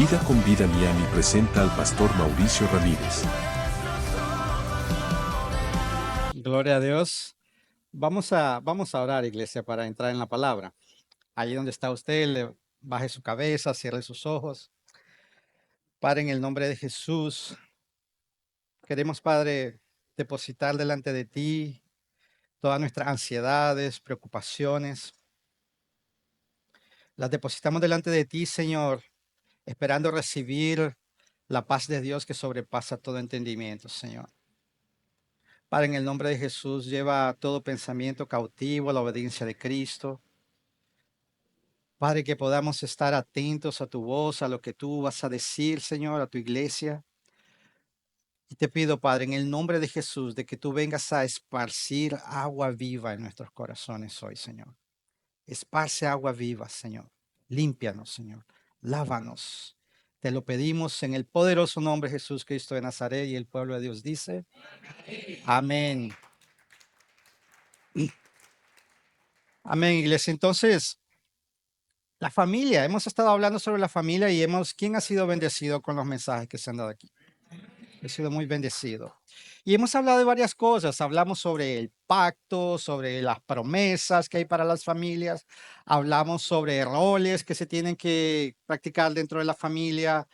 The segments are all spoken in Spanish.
Vida con Vida Miami presenta al pastor Mauricio Ramírez. Gloria a Dios. Vamos a orar, iglesia, para entrar en la palabra. Allí donde está usted, baje su cabeza, cierre sus ojos. Padre, en el nombre de Jesús, queremos, Padre, depositar delante de ti todas nuestras ansiedades, preocupaciones. Las depositamos delante de ti, Señor, esperando recibir la paz de Dios que sobrepasa todo entendimiento, Señor. Padre, en el nombre de Jesús, lleva todo pensamiento cautivo a la obediencia de Cristo. Padre, que podamos estar atentos a tu voz, a lo que tú vas a decir, Señor, a tu iglesia. Y te pido, Padre, en el nombre de Jesús, de que tú vengas a esparcir agua viva en nuestros corazones hoy, Señor. Esparce agua viva, Señor. Límpianos, Señor. Lávanos. Te lo pedimos en el poderoso nombre de Jesús Cristo de Nazaret, y el pueblo de Dios dice, amén. Amén, iglesia. Entonces, la familia, hemos estado hablando sobre la familia y ¿quién ha sido bendecido con los mensajes que se han dado aquí? He sido muy bendecido. Y hemos hablado de varias cosas. Hablamos sobre el pacto, sobre las promesas que hay para las familias. Hablamos sobre roles que se tienen que practicar dentro de la familia.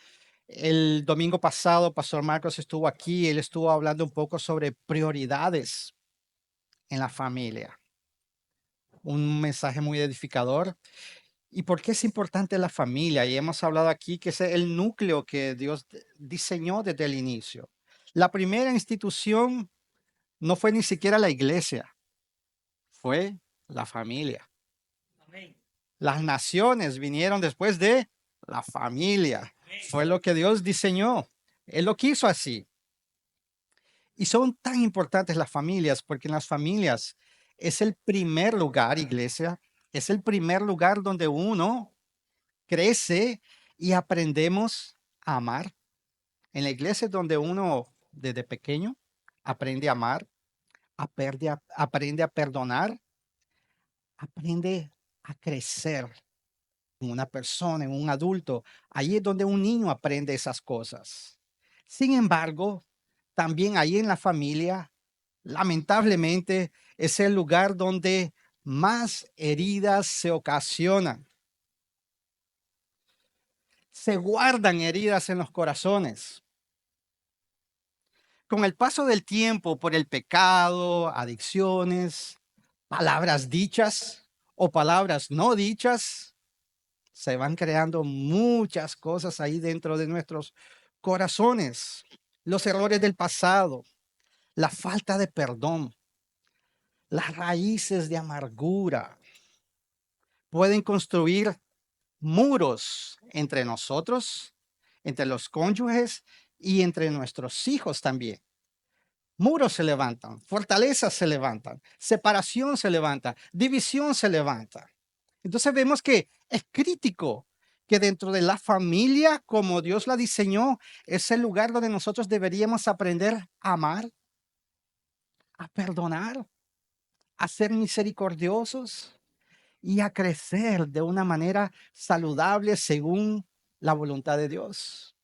El domingo pasado, Pastor Marcos estuvo aquí. Él estuvo hablando un poco sobre prioridades en la familia. Un mensaje muy edificador. ¿Y por qué es importante la familia? Y hemos hablado aquí que es el núcleo que Dios diseñó desde el inicio. La primera institución no fue ni siquiera la iglesia, fue la familia. Las naciones vinieron después de la familia. Fue lo que Dios diseñó. Él lo quiso así. Y son tan importantes las familias porque en las familias es el primer lugar, iglesia, es el primer lugar donde uno crece y aprendemos a amar. En la iglesia es donde uno desde pequeño aprende a amar, aprende a perdonar, aprende a crecer en una persona, en un adulto. Ahí es donde un niño aprende esas cosas. Sin embargo, también ahí en la familia, lamentablemente, es el lugar donde más heridas se ocasionan. Se guardan heridas en los corazones. Con el paso del tiempo, por el pecado, adicciones, palabras dichas o palabras no dichas, se van creando muchas cosas ahí dentro de nuestros corazones. Los errores del pasado, la falta de perdón, las raíces de amargura pueden construir muros entre nosotros, entre los cónyuges y entre nuestros hijos también. Muros se levantan, fortalezas se levantan, separación se levanta, división se levanta. Entonces vemos que es crítico que dentro de la familia, como Dios la diseñó, es el lugar donde nosotros deberíamos aprender a amar, a perdonar, a ser misericordiosos y a crecer de una manera saludable según la voluntad de Dios.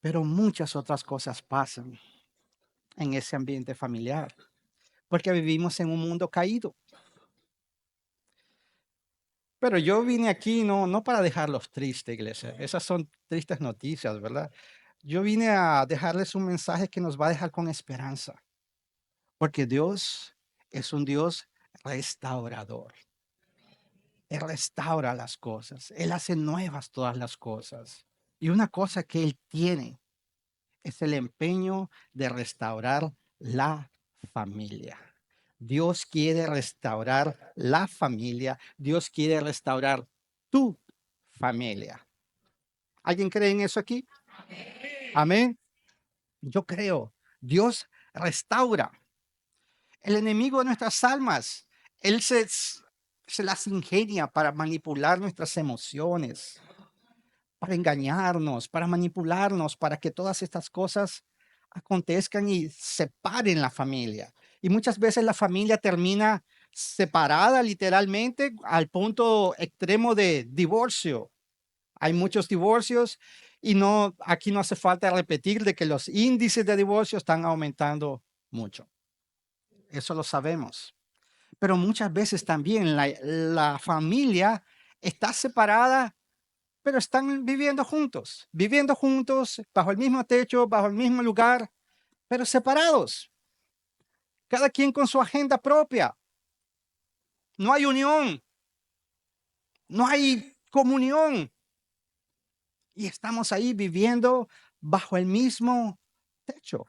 Pero muchas otras cosas pasan en ese ambiente familiar, porque vivimos en un mundo caído. Pero yo vine aquí no para dejarlos tristes, iglesia. Esas son tristes noticias, ¿verdad? Yo vine a dejarles un mensaje que nos va a dejar con esperanza, porque Dios es un Dios restaurador. Él restaura las cosas, Él hace nuevas todas las cosas. Y una cosa que Él tiene es el empeño de restaurar la familia. Dios quiere restaurar la familia. Dios quiere restaurar tu familia. ¿Alguien cree en eso aquí? Amén. Yo creo. Dios restaura. El enemigo de nuestras almas, él se las ingenia para manipular nuestras emociones, para engañarnos, para manipularnos, para que todas estas cosas acontezcan y separen la familia. Y muchas veces la familia termina separada literalmente al punto extremo de divorcio. Hay muchos divorcios y no, aquí no hace falta repetir de que los índices de divorcio están aumentando mucho. Eso lo sabemos. Pero muchas veces también la familia está separada, pero están viviendo juntos, bajo el mismo techo, bajo el mismo lugar, pero separados, cada quien con su agenda propia. No hay unión, no hay comunión. Y estamos ahí viviendo bajo el mismo techo.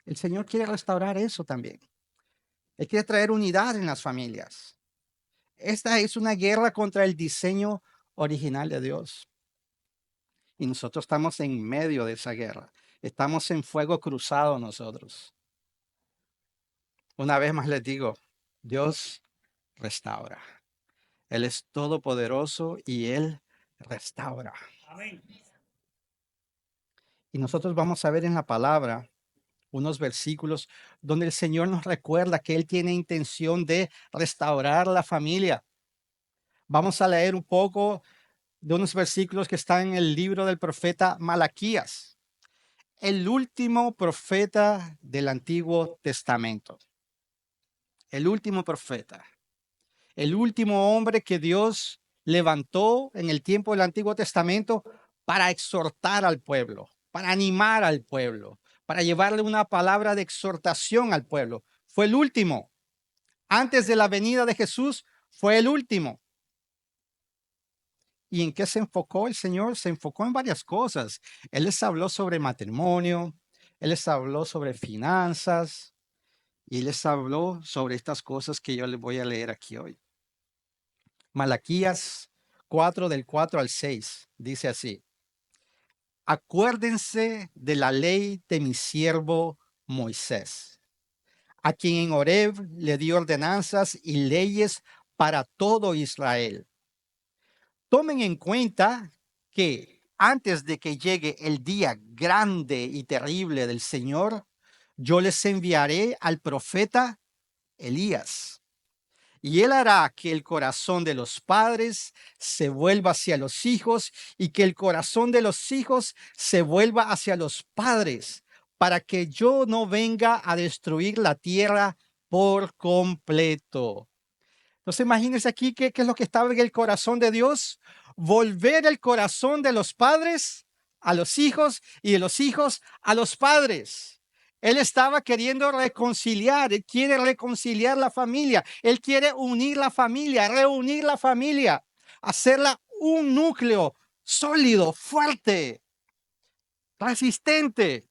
El Señor quiere restaurar eso también. Él quiere traer unidad en las familias. Esta es una guerra contra el diseño original de Dios. Y nosotros estamos en medio de esa guerra. Estamos en fuego cruzado nosotros. Una vez más les digo, Dios restaura. Él es todopoderoso y Él restaura. Amén. Y nosotros vamos a ver en la palabra unos versículos donde el Señor nos recuerda que Él tiene intención de restaurar la familia. Vamos a leer un poco de unos versículos que están en el libro del profeta Malaquías, el último profeta del Antiguo Testamento. El último profeta, el último hombre que Dios levantó en el tiempo del Antiguo Testamento para exhortar al pueblo, para animar al pueblo, para llevarle una palabra de exhortación al pueblo. Fue el último. Antes de la venida de Jesús, fue el último. ¿Y en qué se enfocó el Señor? Se enfocó en varias cosas. Él les habló sobre matrimonio, Él les habló sobre finanzas y les habló sobre estas cosas que yo les voy a leer aquí hoy. Malaquías 4 del 4 al 6 dice así: acuérdense de la ley de mi siervo Moisés, a quien en Horeb le dio ordenanzas y leyes para todo Israel. Tomen en cuenta que antes de que llegue el día grande y terrible del Señor, yo les enviaré al profeta Elías. Y él hará que el corazón de los padres se vuelva hacia los hijos y que el corazón de los hijos se vuelva hacia los padres, para que yo no venga a destruir la tierra por completo. Entonces imagínense aquí qué es lo que estaba en el corazón de Dios. Volver el corazón de los padres a los hijos y de los hijos a los padres. Él estaba queriendo reconciliar, él quiere reconciliar la familia, él quiere unir la familia, reunir la familia, hacerla un núcleo sólido, fuerte, resistente.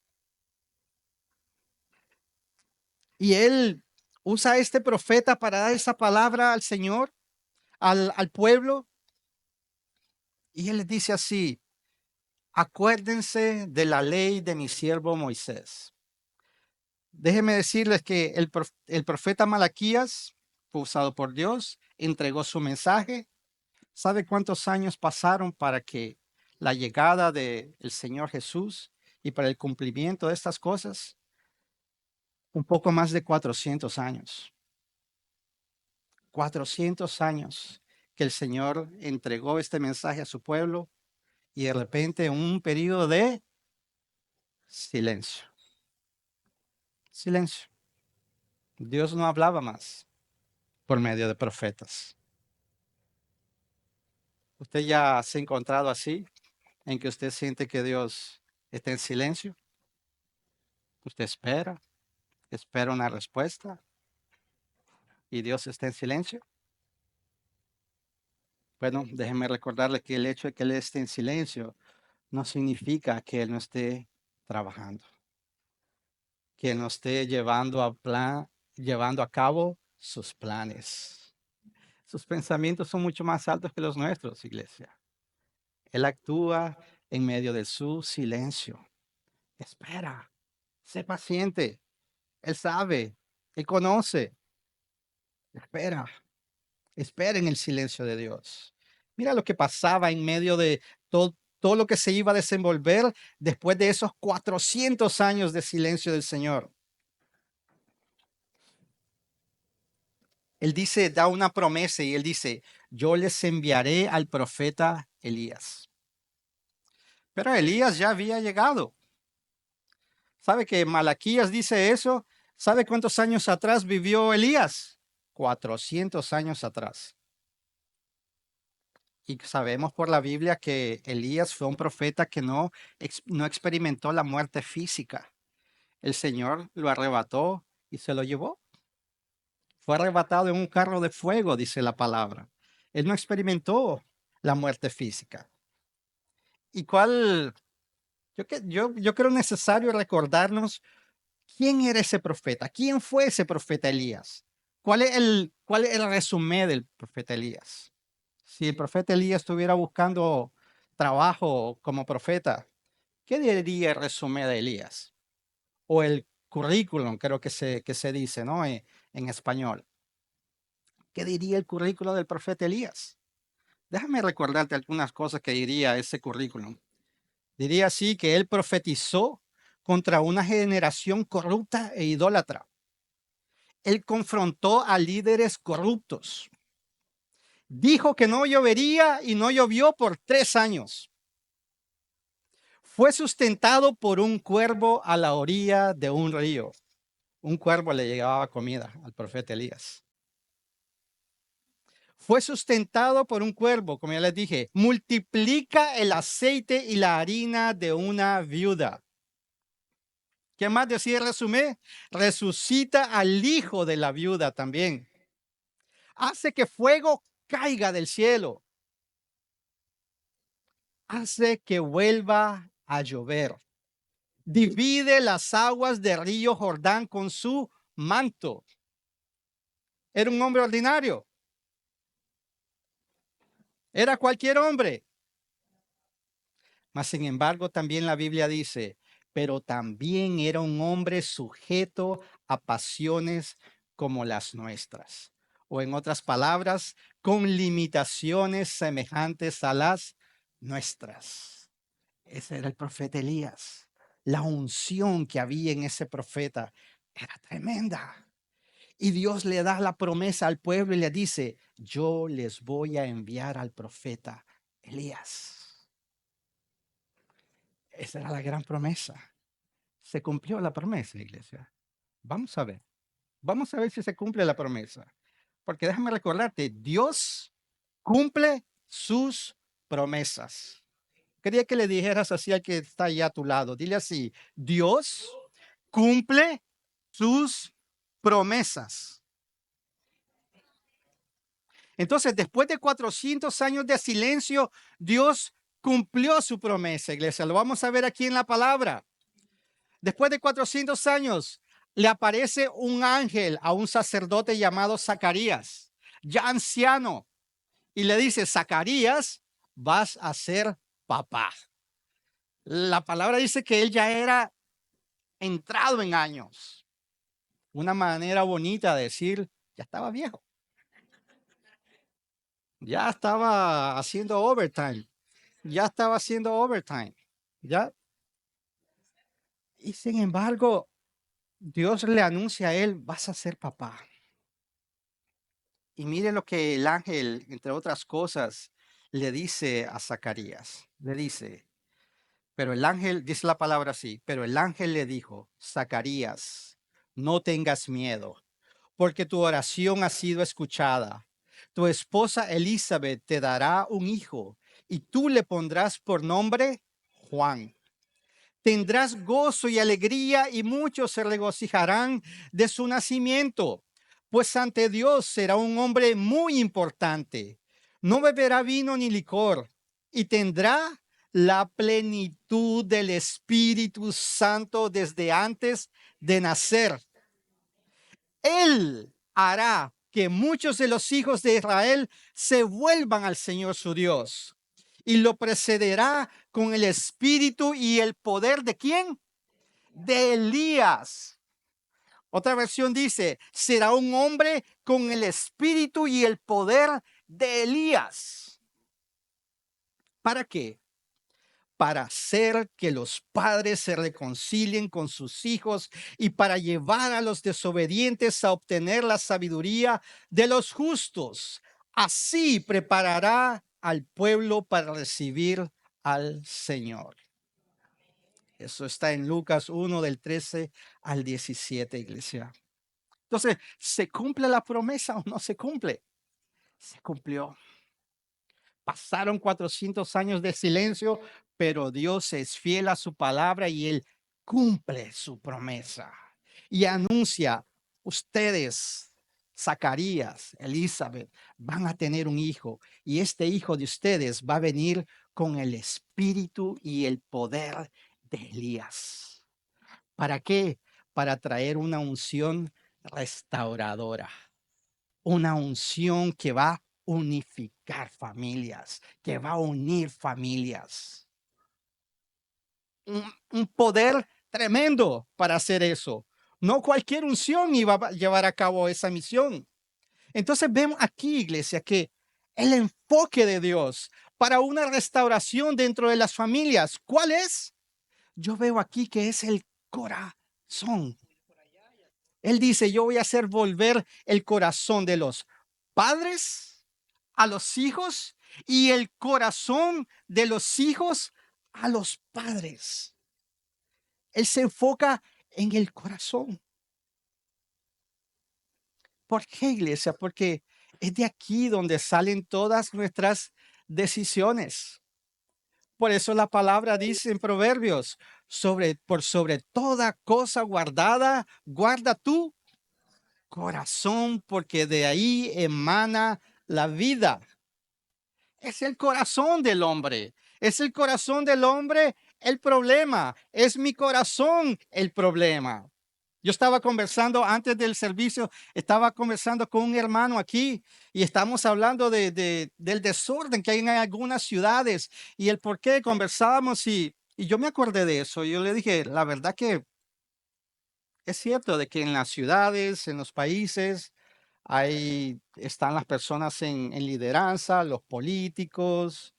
Y él usa a este profeta para dar esa palabra al Señor, al pueblo. Y él les dice así: acuérdense de la ley de mi siervo Moisés. Déjenme decirles que el profeta Malaquías fue usado por Dios, entregó su mensaje. ¿Sabe cuántos años pasaron para que la llegada del Señor Jesús y para el cumplimiento de estas cosas? Un poco más de 400 años. 400 años que el Señor entregó este mensaje a su pueblo y de repente un periodo de silencio. Silencio. Dios no hablaba más por medio de profetas. ¿Usted ya se ha encontrado así, en que usted siente que Dios está en silencio? Usted espera una respuesta y Dios está en silencio. Bueno, déjeme recordarle que el hecho de que Él esté en silencio no significa que Él no esté trabajando, que no esté llevando a cabo sus planes. Sus pensamientos son mucho más altos que los nuestros, iglesia. Él actúa en medio de su silencio. Espera, sé paciente. Él sabe, Él conoce. Espera, espera en el silencio de Dios. Mira lo que pasaba en medio de todo lo que se iba a desenvolver después de esos 400 años de silencio del Señor. Él dice, da una promesa y él dice: yo les enviaré al profeta Elías. Pero Elías ya había llegado. ¿Sabe que Malaquías dice eso? ¿Sabe cuántos años atrás vivió Elías? 400 años atrás. Y sabemos por la Biblia que Elías fue un profeta que no experimentó la muerte física. El Señor lo arrebató y se lo llevó. Fue arrebatado en un carro de fuego, dice la palabra. Él no experimentó la muerte física. ¿Y cuál? Yo creo necesario recordarnos quién era ese profeta, quién fue ese profeta Elías. ¿Cuál es el resumen del profeta Elías? Si el profeta Elías estuviera buscando trabajo como profeta, ¿qué diría el resumen de Elías? O el currículum, creo que se dice, ¿no? En español. ¿Qué diría el currículum del profeta Elías? Déjame recordarte algunas cosas que diría ese currículum. Diría así que él profetizó contra una generación corrupta e idólatra. Él confrontó a líderes corruptos. Dijo que no llovería y no llovió por 3 años. Fue sustentado por un cuervo a la orilla de un río. Un cuervo le llevaba comida al profeta Elías. Fue sustentado por un cuervo, como ya les dije. Multiplica el aceite y la harina de una viuda. ¿Qué más decía el resumen? Resucita al hijo de la viuda también. Hace que fuego caiga del cielo. Hace que vuelva a llover. Divide las aguas del río Jordán con su manto. Era un hombre ordinario. Era cualquier hombre. Mas, sin embargo, también la Biblia dice, pero también era un hombre sujeto a pasiones como las nuestras. O en otras palabras, con limitaciones semejantes a las nuestras. Ese era el profeta Elías. La unción que había en ese profeta era tremenda. Y Dios le da la promesa al pueblo y le dice, yo les voy a enviar al profeta Elías. Esa era la gran promesa. Se cumplió la promesa, iglesia. Vamos a ver. Vamos a ver si se cumple la promesa. Porque déjame recordarte, Dios cumple sus promesas. Quería que le dijeras así al que está ahí a tu lado. Dile así, Dios cumple sus promesas. Entonces, después de 400 años de silencio, Dios cumplió su promesa, iglesia. Lo vamos a ver aquí en la palabra. Después de 400 años, le aparece un ángel a un sacerdote llamado Zacarías, ya anciano, y le dice, Zacarías, vas a ser papá. La palabra dice que él ya era entrado en años. Una manera bonita de decir, ya estaba viejo. Ya estaba haciendo overtime. Ya estaba haciendo overtime. Ya. Y sin embargo, Dios le anuncia a él, vas a ser papá. Y mire lo que el ángel, entre otras cosas, le dice a Zacarías. Le dice, pero el ángel, dice la palabra así, pero el ángel le dijo, Zacarías, no tengas miedo, porque tu oración ha sido escuchada. Tu esposa Elizabeth te dará un hijo y tú le pondrás por nombre Juan. Tendrás gozo y alegría y muchos se regocijarán de su nacimiento, pues ante Dios será un hombre muy importante. No beberá vino ni licor y tendrá la plenitud del Espíritu Santo desde antes de nacer. Él hará que muchos de los hijos de Israel se vuelvan al Señor su Dios. Y lo precederá con el espíritu y el poder ¿de quién? De Elías. Otra versión dice, será un hombre con el espíritu y el poder de Elías. ¿Para qué? Para hacer que los padres se reconcilien con sus hijos y para llevar a los desobedientes a obtener la sabiduría de los justos. Así preparará al pueblo para recibir al Señor. Eso está en Lucas 1 del 13 al 17, iglesia. Entonces, ¿se cumple la promesa o no se cumple? Se cumplió. Pasaron 400 años de silencio, pero Dios es fiel a su palabra y Él cumple su promesa. Y anuncia, ustedes, Zacarías, Elizabeth, van a tener un hijo. Y este hijo de ustedes va a venir con el espíritu y el poder de Elías. ¿Para qué? Para traer una unción restauradora, una unción que va a unificar familias, que va a unir familias. Un poder tremendo para hacer eso. No cualquier unción iba a llevar a cabo esa misión. Entonces vemos aquí, iglesia, que el enfoque de Dios para una restauración dentro de las familias, ¿cuál es? Yo veo aquí que es el corazón. Él dice, yo voy a hacer volver el corazón de los padres a los hijos y el corazón de los hijos a los padres. Él se enfoca en el corazón. ¿Por qué, iglesia? Porque es de aquí donde salen todas nuestras decisiones. Por eso la palabra dice en Proverbios, por sobre toda cosa guardada, guarda tu corazón, porque de ahí emana la vida. Es el corazón del hombre. Es el corazón del hombre el problema. Es mi corazón el problema. Yo estaba conversando antes del servicio, estaba conversando con un hermano aquí y estamos hablando del desorden que hay en algunas ciudades y el por qué conversábamos y yo me acordé de eso. Yo le dije, la verdad que es cierto de que en las ciudades, en los países, ahí están las personas en lideranza, los políticos,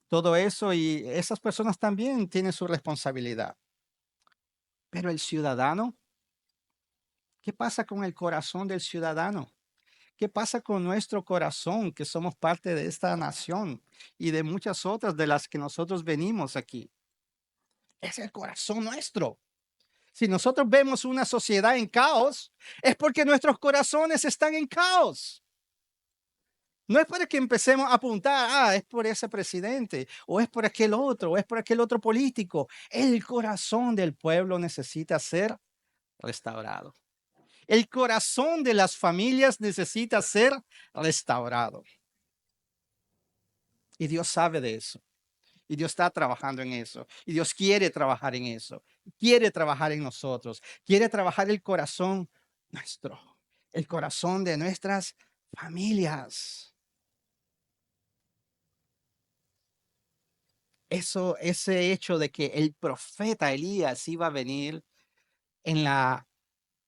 todo eso, y esas personas también tienen su responsabilidad. Pero el ciudadano, ¿qué pasa con el corazón del ciudadano? ¿Qué pasa con nuestro corazón, que somos parte de esta nación y de muchas otras de las que nosotros venimos aquí? Es el corazón nuestro. Si nosotros vemos una sociedad en caos, es porque nuestros corazones están en caos. No es para que empecemos a apuntar, es por ese presidente, o es por aquel otro, o es por aquel otro político. El corazón del pueblo necesita ser restaurado. El corazón de las familias necesita ser restaurado. Y Dios sabe de eso. Y Dios está trabajando en eso. Y Dios quiere trabajar en eso. Quiere trabajar en nosotros. Quiere trabajar el corazón nuestro. El corazón de nuestras familias. Ese hecho de que el profeta Elías iba a venir en la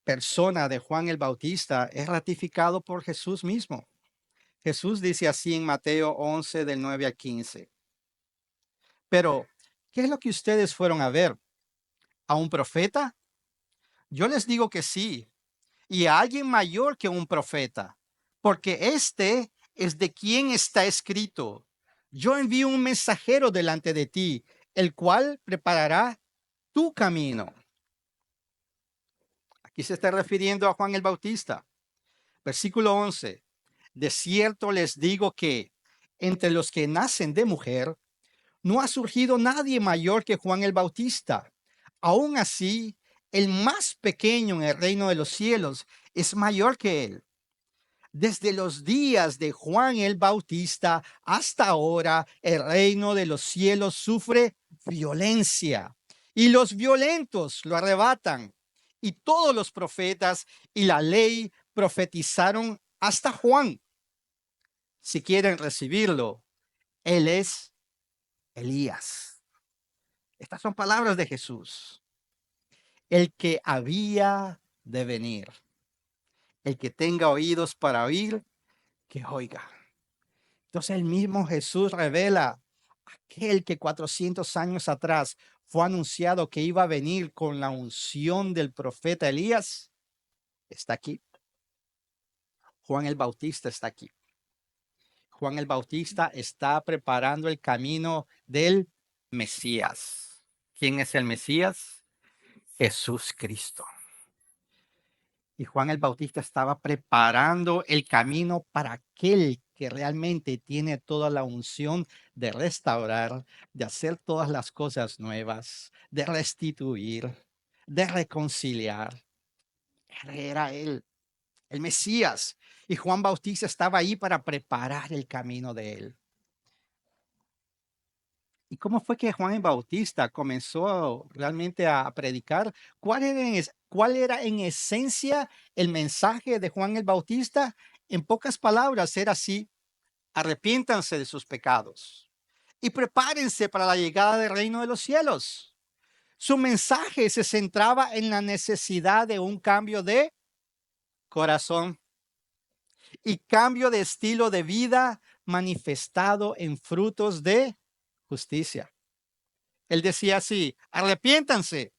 persona de Juan el Bautista es ratificado por Jesús mismo. Jesús dice así en Mateo 11 del 9 al 15. Pero, ¿qué es lo que ustedes fueron a ver? ¿A un profeta? Yo les digo que sí, y a alguien mayor que un profeta, porque este es de quien está escrito. Yo envío un mensajero delante de ti, el cual preparará tu camino. Aquí se está refiriendo a Juan el Bautista. Versículo 11. De cierto les digo que entre los que nacen de mujer, no ha surgido nadie mayor que Juan el Bautista. Aún así, el más pequeño en el reino de los cielos es mayor que él. Desde los días de Juan el Bautista hasta ahora, el reino de los cielos sufre violencia y los violentos lo arrebatan. Y todos los profetas y la ley profetizaron hasta Juan. Si quieren recibirlo, él es Elías. Estas son palabras de Jesús. El que había de venir. El que tenga oídos para oír, que oiga. Entonces el mismo Jesús revela aquel que 400 años atrás fue anunciado que iba a venir con la unción del profeta Elías. Está aquí. Juan el Bautista está aquí. Juan el Bautista está preparando el camino del Mesías. ¿Quién es el Mesías? Jesús Cristo. Y Juan el Bautista estaba preparando el camino para aquel que realmente tiene toda la unción de restaurar, de hacer todas las cosas nuevas, de restituir, de reconciliar. Era él, el Mesías. Y Juan Bautista estaba ahí para preparar el camino de él. ¿Y cómo fue que Juan el Bautista comenzó realmente a predicar? ¿Cuál era en esencia el mensaje de Juan el Bautista? En pocas palabras, era así: arrepiéntanse de sus pecados y prepárense para la llegada del reino de los cielos. Su mensaje se centraba en la necesidad de un cambio de corazón y cambio de estilo de vida manifestado en frutos de justicia. Él decía así: arrepiéntanse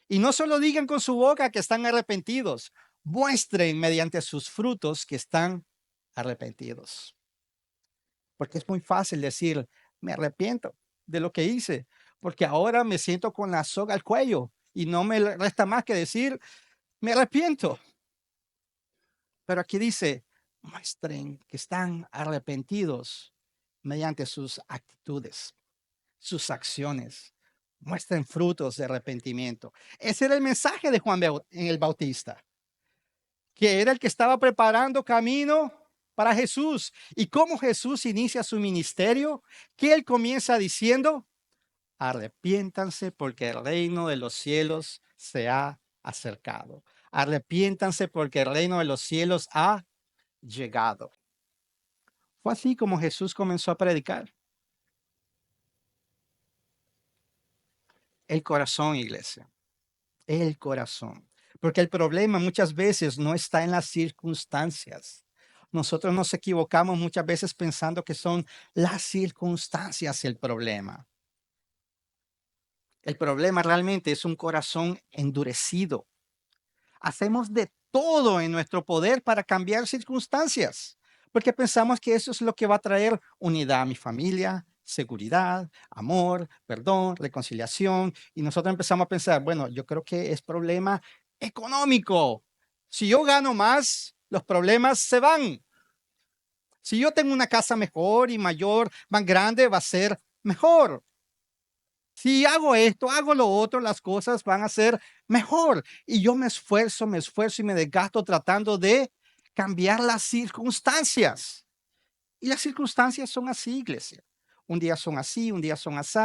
y no solo digan con su boca que están arrepentidos, muestren mediante sus frutos que están arrepentidos. Porque es muy fácil decir, me arrepiento de lo que hice, porque ahora me siento con la soga al cuello y no me resta más que decir, me arrepiento. Pero aquí dice, muestren que están arrepentidos mediante sus actitudes, sus acciones. Muestren frutos de arrepentimiento. Ese era el mensaje de Juan en el Bautista, que era el que estaba preparando camino para Jesús. Y cómo Jesús inicia su ministerio, que él comienza diciendo, arrepiéntanse porque el reino de los cielos se ha acercado. Arrepiéntanse porque el reino de los cielos ha llegado. Fue así como Jesús comenzó a predicar. El corazón, iglesia. El corazón. Porque el problema muchas veces no está en las circunstancias. Nosotros nos equivocamos muchas veces pensando que son las circunstancias el problema. El problema realmente es un corazón endurecido. Hacemos de todo en nuestro poder para cambiar circunstancias, porque pensamos que eso es lo que va a traer unidad a mi familia, seguridad, amor, perdón, reconciliación. Y nosotros empezamos a pensar, bueno, yo creo que es problema económico. Si yo gano más, los problemas se van. Si yo tengo una casa mejor y mayor, más grande, va a ser mejor. Si hago esto, hago lo otro, las cosas van a ser mejor. Y yo me esfuerzo y me desgasto tratando de cambiar las circunstancias. Y las circunstancias son así, iglesia. Un día son así, un día son así.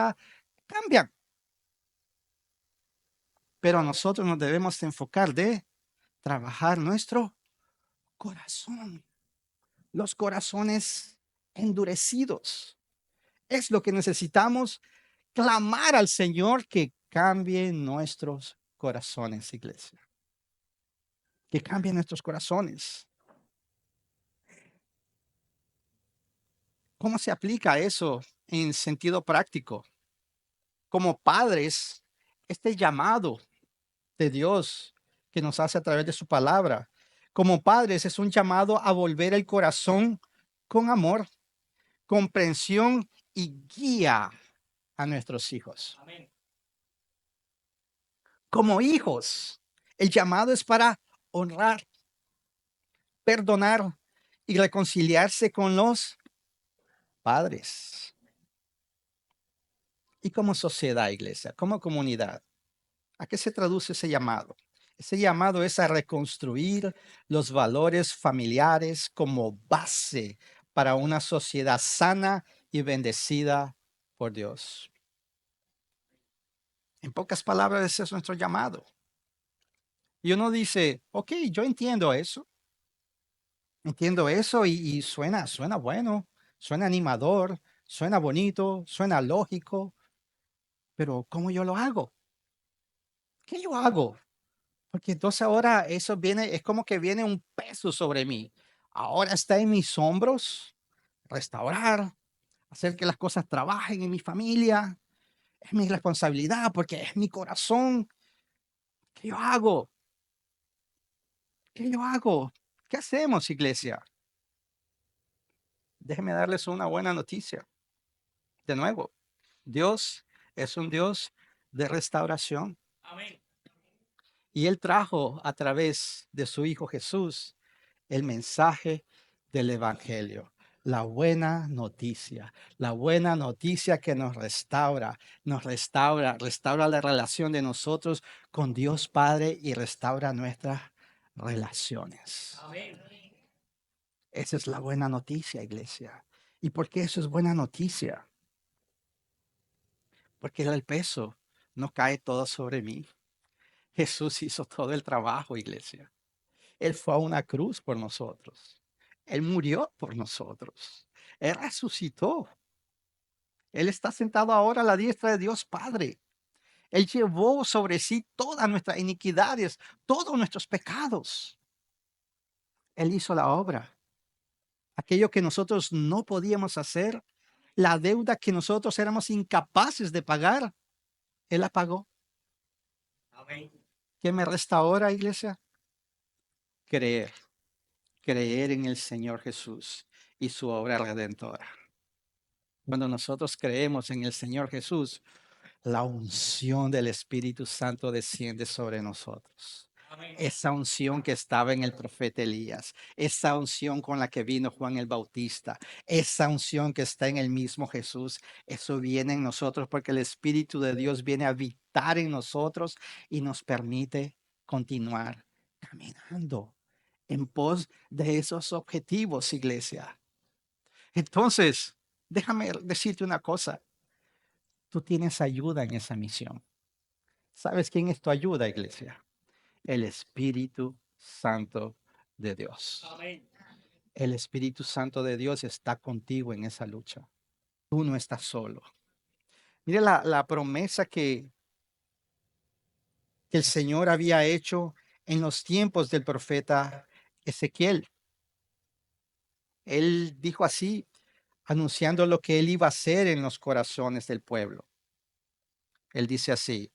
Cambian. Pero nosotros nos debemos enfocar de trabajar nuestro corazón. Los corazones endurecidos. Es lo que necesitamos, clamar al Señor que cambie nuestros corazones, iglesia. Que cambie nuestros corazones. ¿Cómo se aplica eso en sentido práctico? Como padres, este llamado de Dios que nos hace a través de su palabra, como padres es un llamado a volver el corazón con amor, comprensión y guía a nuestros hijos. Amén. Como hijos, el llamado es para honrar, perdonar y reconciliarse con los padres. Y como sociedad, iglesia, como comunidad, ¿a qué se traduce ese llamado? Ese llamado es a reconstruir los valores familiares como base para una sociedad sana y bendecida por Dios. En pocas palabras, ese es nuestro llamado. Y uno dice, ok, yo entiendo eso y suena bueno, suena animador, suena bonito, suena lógico, pero ¿cómo yo lo hago? ¿Qué yo hago? Porque entonces ahora eso viene, es como que viene un peso sobre mí. Ahora está en mis hombros restaurar, hacer que las cosas trabajen en mi familia. Es mi responsabilidad porque es mi corazón. ¿Qué yo hago? ¿Qué yo hago? ¿Qué hacemos, iglesia? déjenme darles una buena noticia. De nuevo, Dios es un Dios de restauración. Y Él trajo a través de su Hijo Jesús el mensaje del Evangelio, la buena noticia que restaura la relación de nosotros con Dios Padre y restaura nuestras relaciones. Esa es la buena noticia, iglesia. ¿Y por qué eso es buena noticia? Porque el peso no cae todo sobre mí. Jesús hizo todo el trabajo, iglesia. Él fue a una cruz por nosotros. Él murió por nosotros. Él resucitó. Él está sentado ahora a la diestra de Dios Padre. Él llevó sobre sí todas nuestras iniquidades, todos nuestros pecados. Él hizo la obra. Aquello que nosotros no podíamos hacer, la deuda que nosotros éramos incapaces de pagar, Él la pagó. ¿Qué me resta ahora, iglesia? Creer. Creer en el Señor Jesús y su obra redentora. Cuando nosotros creemos en el Señor Jesús, la unción del Espíritu Santo desciende sobre nosotros. Esa unción que estaba en el profeta Elías, esa unción con la que vino Juan el Bautista, esa unción que está en el mismo Jesús, eso viene en nosotros porque el Espíritu de Dios viene a habitar en nosotros y nos permite continuar caminando en pos de esos objetivos, iglesia. Entonces, déjame decirte una cosa. Tú tienes ayuda en esa misión. ¿Sabes quién es tu ayuda, iglesia? El Espíritu Santo de Dios. El Espíritu Santo de Dios está contigo en esa lucha. Tú no estás solo. Mire la promesa que el Señor había hecho en los tiempos del profeta Ezequiel. Él dijo así, anunciando lo que él iba a hacer en los corazones del pueblo. Él dice así,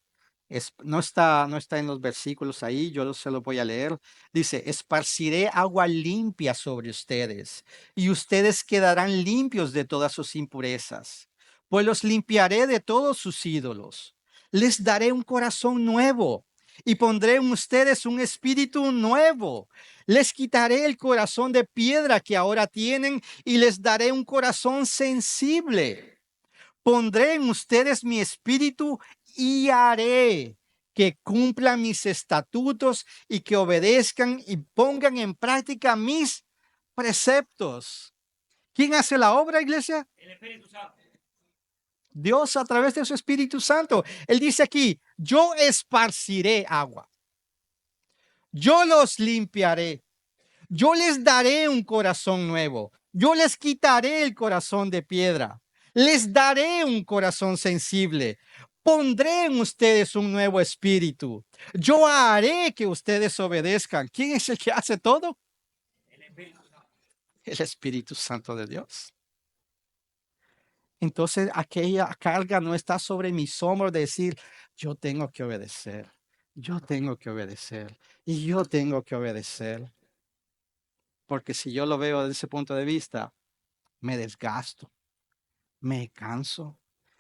no está en los versículos ahí, yo se lo voy a leer. Dice, esparciré agua limpia sobre ustedes y ustedes quedarán limpios de todas sus impurezas, pues los limpiaré de todos sus ídolos. Les daré un corazón nuevo y pondré en ustedes un espíritu nuevo. Les quitaré el corazón de piedra que ahora tienen y les daré un corazón sensible. Pondré en ustedes mi espíritu y haré que cumplan mis estatutos y que obedezcan y pongan en práctica mis preceptos. ¿Quién hace la obra, iglesia? El Espíritu Santo. Dios a través de su Espíritu Santo. Él dice aquí, yo esparciré agua. Yo los limpiaré. Yo les daré un corazón nuevo. Yo les quitaré el corazón de piedra. Les daré un corazón sensible. Pondré en ustedes un nuevo espíritu. Yo haré que ustedes obedezcan. ¿Quién es el que hace todo? El Espíritu Santo. El Espíritu Santo de Dios. Entonces aquella carga no está sobre mis hombros de decir, yo tengo que obedecer. Yo tengo que obedecer. Y yo tengo que obedecer. Porque si yo lo veo desde ese punto de vista, me desgasto, me canso,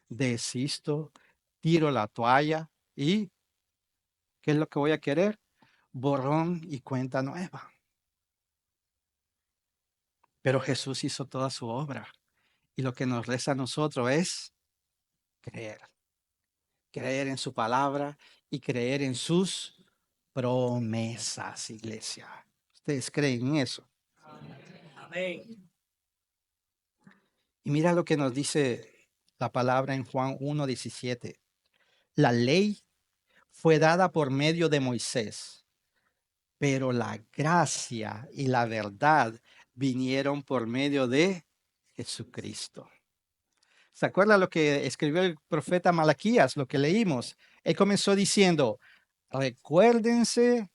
desisto, tiro la toalla y ¿qué es lo que voy a querer? Borrón y cuenta nueva. Pero Jesús hizo toda su obra y lo que nos resta a nosotros es creer. Creer en su palabra y creer en sus promesas, iglesia. ¿Ustedes creen en eso? Amén. Y mira lo que nos dice la palabra en Juan 1:17. La ley fue dada por medio de Moisés, pero la gracia y la verdad vinieron por medio de Jesucristo. ¿Se acuerda lo que escribió el profeta Malaquías, lo que leímos? Él comenzó diciendo, acuérdense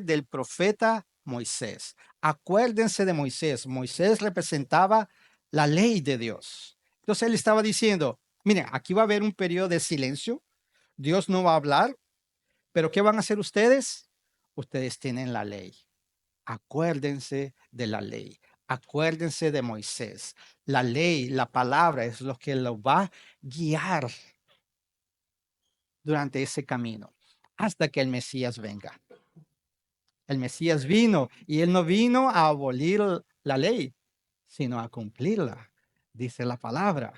del profeta Moisés. Acuérdense de Moisés. Moisés representaba la ley de Dios. Entonces él estaba diciendo, miren, aquí va a haber un periodo de silencio. Dios no va a hablar, pero ¿qué van a hacer ustedes? Ustedes tienen la ley. Acuérdense de la ley. Acuérdense de Moisés. La ley, la palabra es lo que lo va a guiar durante ese camino hasta que el Mesías venga. El Mesías vino y él no vino a abolir la ley, sino a cumplirla, dice la palabra.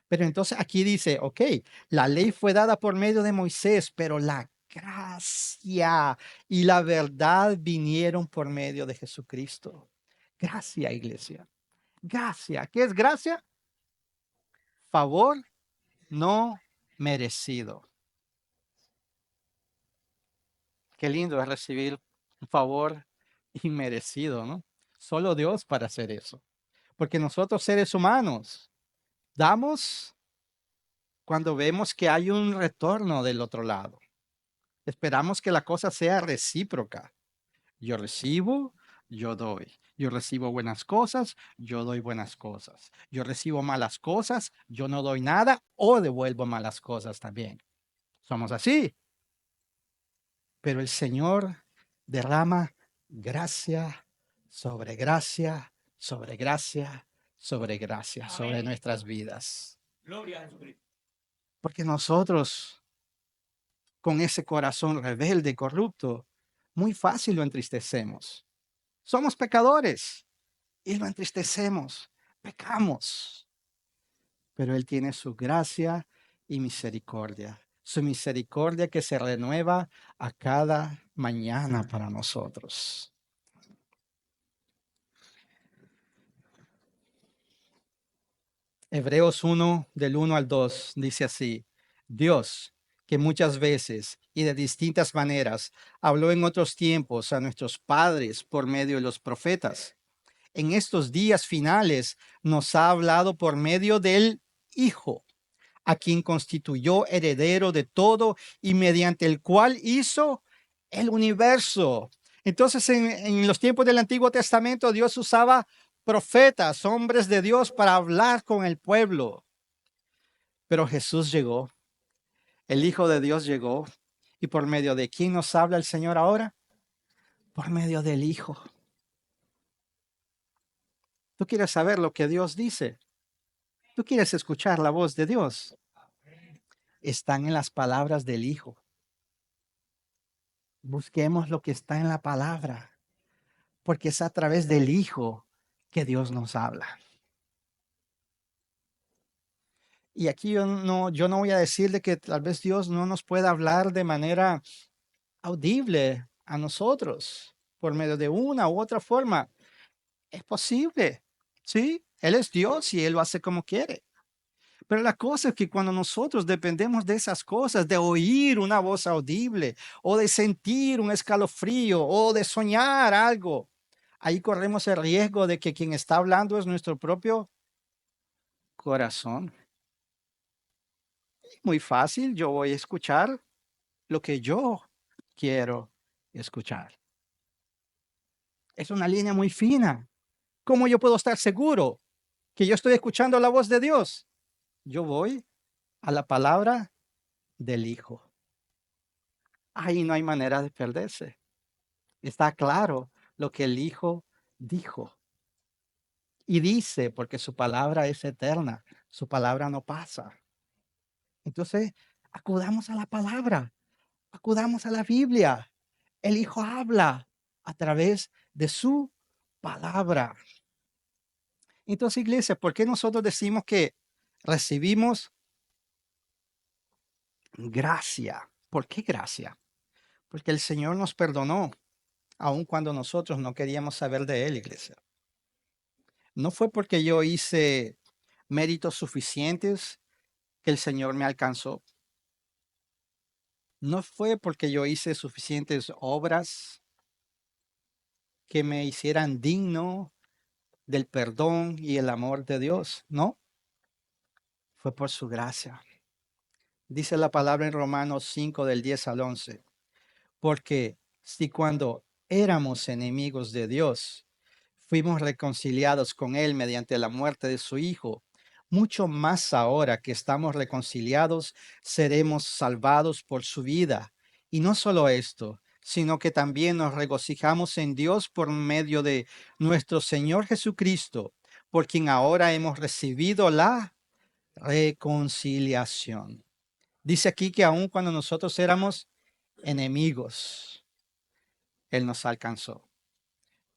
Pero entonces aquí dice, ok, la ley fue dada por medio de Moisés, pero la gracia y la verdad vinieron por medio de Jesucristo. Gracia, iglesia. Gracia. ¿Qué es gracia? Favor no merecido. Qué lindo es recibir un favor inmerecido, ¿no? Solo Dios para hacer eso. Porque nosotros seres humanos damos cuando vemos que hay un retorno del otro lado. Esperamos que la cosa sea recíproca. Yo recibo, yo doy. Yo recibo buenas cosas, yo doy buenas cosas. Yo recibo malas cosas, yo no doy nada o devuelvo malas cosas también. Somos así. Pero el Señor derrama gracia sobre gracia, sobre gracia, sobre gracia, sobre Amén. nuestras vidas. Gloria a Jesucristo. Porque nosotros, con ese corazón rebelde y corrupto, muy fácil lo entristecemos. Somos pecadores y lo entristecemos, pecamos. Pero Él tiene su gracia y misericordia. Su misericordia que se renueva a cada mañana para nosotros. Hebreos 1, del 1 al 2, dice así: Dios, que muchas veces y de distintas maneras habló en otros tiempos a nuestros padres por medio de los profetas, en estos días finales nos ha hablado por medio del Hijo, a quien constituyó heredero de todo y mediante el cual hizo el universo. Entonces, en los tiempos del Antiguo Testamento, Dios usaba profetas, hombres de Dios, para hablar con el pueblo. Pero Jesús llegó, el Hijo de Dios llegó, y por medio de quién nos habla el Señor ahora? Por medio del Hijo. ¿Tú quieres saber lo que Dios dice? ¿Tú quieres escuchar la voz de Dios? Están en las palabras del Hijo. Busquemos lo que está en la palabra, porque es a través del Hijo que Dios nos habla. Y aquí yo no voy a decir de que tal vez Dios no nos pueda hablar de manera audible a nosotros por medio de una u otra forma. Es posible, ¿sí? Él es Dios y Él lo hace como quiere. Pero la cosa es que cuando nosotros dependemos de esas cosas, de oír una voz audible o de sentir un escalofrío o de soñar algo, ahí corremos el riesgo de que quien está hablando es nuestro propio corazón. Muy fácil, yo voy a escuchar lo que yo quiero escuchar. Es una línea muy fina. ¿Cómo yo puedo estar seguro que yo estoy escuchando la voz de Dios? Yo voy a la palabra del Hijo. Ahí no hay manera de perderse. Está claro lo que el Hijo dijo. Y dice, porque su palabra es eterna, su palabra no pasa. Entonces, acudamos a la palabra, acudamos a la Biblia. El Hijo habla a través de su palabra. Entonces, iglesia, ¿por qué nosotros decimos que recibimos gracia? ¿Por qué gracia? Porque el Señor nos perdonó, aun cuando nosotros no queríamos saber de Él, iglesia. No fue porque yo hice méritos suficientes que el Señor me alcanzó. No fue porque yo hice suficientes obras que me hicieran digno del perdón y el amor de Dios. No, fue por su gracia. Dice la palabra en Romanos 5 del 10 al 11. Porque si cuando éramos enemigos de Dios, fuimos reconciliados con Él mediante la muerte de su Hijo, mucho más ahora que estamos reconciliados, seremos salvados por su vida. Y no solo esto, sino que también nos regocijamos en Dios por medio de nuestro Señor Jesucristo, por quien ahora hemos recibido la reconciliación. Dice aquí que aun cuando nosotros éramos enemigos, Él nos alcanzó.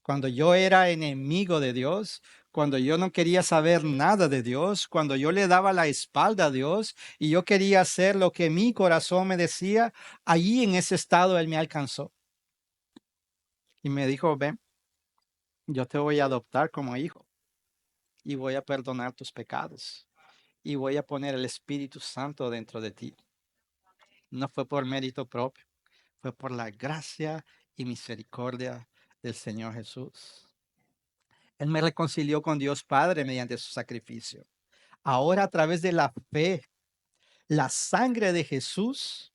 Cuando yo era enemigo de Dios, cuando yo no quería saber nada de Dios, cuando yo le daba la espalda a Dios y yo quería hacer lo que mi corazón me decía, allí en ese estado Él me alcanzó. Y me dijo, ven, yo te voy a adoptar como hijo y voy a perdonar tus pecados y voy a poner el Espíritu Santo dentro de ti. No fue por mérito propio, fue por la gracia y misericordia del Señor Jesús. Él me reconcilió con Dios Padre mediante su sacrificio. Ahora a través de la fe, la sangre de Jesús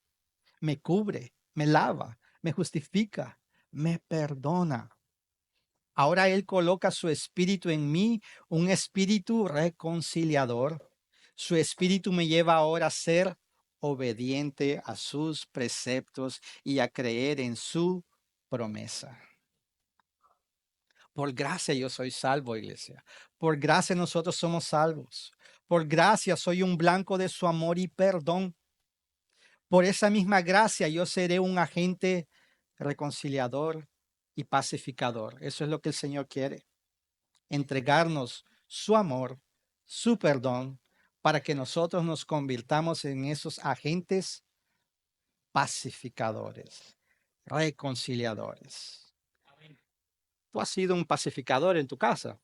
me cubre, me lava, me justifica, me perdona. Ahora Él coloca su espíritu en mí, un espíritu reconciliador. Su espíritu me lleva ahora a ser obediente a sus preceptos y a creer en su promesa. Por gracia yo soy salvo, iglesia. Por gracia nosotros somos salvos. Por gracia soy un blanco de su amor y perdón. Por esa misma gracia yo seré un agente reconciliador y pacificador. Eso es lo que el Señor quiere. Entregarnos su amor, su perdón, para que nosotros nos convirtamos en esos agentes pacificadores, reconciliadores. Tú has sido un pacificador en tu casa.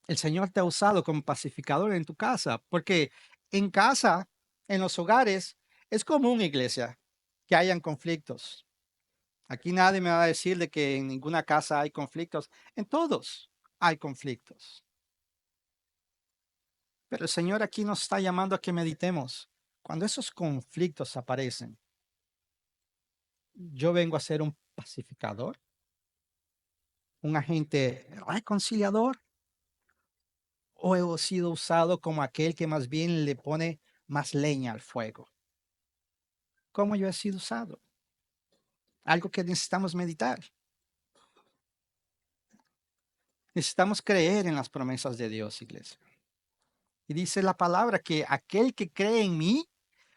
El Señor te ha usado como pacificador en tu casa, porque en casa, en los hogares, es común, iglesia, que hayan conflictos. Aquí nadie me va a decir de que en ninguna casa hay conflictos. En todos hay conflictos. Pero el Señor aquí nos está llamando a que meditemos. Cuando esos conflictos aparecen, yo vengo a ser un pacificador, un agente reconciliador, o he sido usado como aquel que más bien le pone más leña al fuego. ¿Cómo yo he sido usado? Algo que necesitamos meditar. Necesitamos creer en las promesas de Dios, iglesia. Y dice la palabra que aquel que cree en mí,